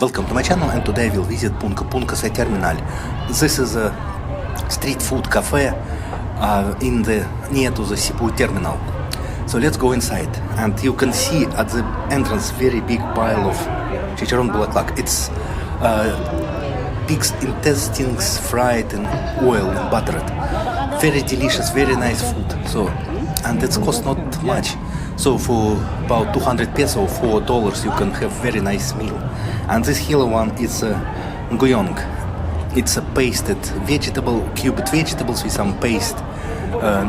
Welcome to my channel, and today we'll visit Pungko Pungko terminal. This is a street food cafe near to the Cebu terminal. So let's go inside, and you can see at the entrance very big pile of chicharron bulaklak. It's pig's intestines fried in oil and buttered. Very delicious, very nice food. And it's cost not much. So for about 200 peso, $4, you can have very nice meal. And this yellow one is goyong. It's a pasted vegetable, cubed vegetables with some paste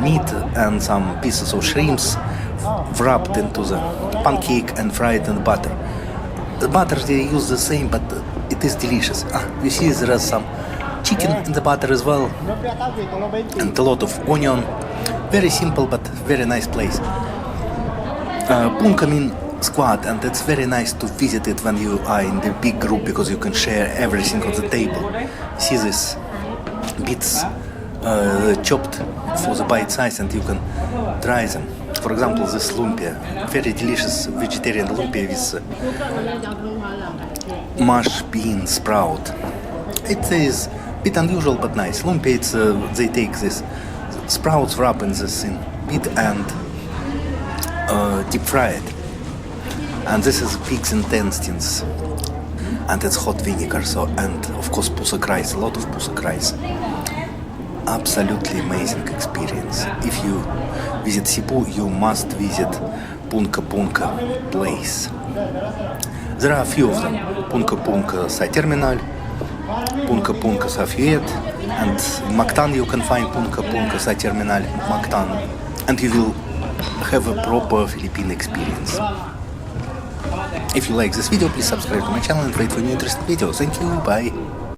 meat and some pieces of shrimps wrapped into the pancake and fried in butter. The butter they use the same, but it is delicious. You see there is some chicken in the butter as well, and a lot of onion. Very simple but very nice place. Pungko means squad, and it's very nice to visit it when you are in the big group because you can share everything on the table. See these bits chopped for the bite size, and you can try them. For example, this lumpia, very delicious vegetarian lumpia with mashed bean sprout. It is a bit unusual but nice. Lumpia, they take this sprouts, wrap in this in meat and deep fry it. And this is pig's intestines, and it's hot vinegar. And of course pusak rice, a lot of pusak rice. Absolutely amazing experience. If you visit Cebu, you must visit Pungko Pungko place. There are a few of them: Pungko Pungko side terminal, Pungko Pungko Safiyet, and in Mactan you can find Pungko Pungko side terminal Mactan, and you will have a proper Filipino experience. If you like this video, please subscribe to my channel and wait for new interesting videos. Thank you, bye.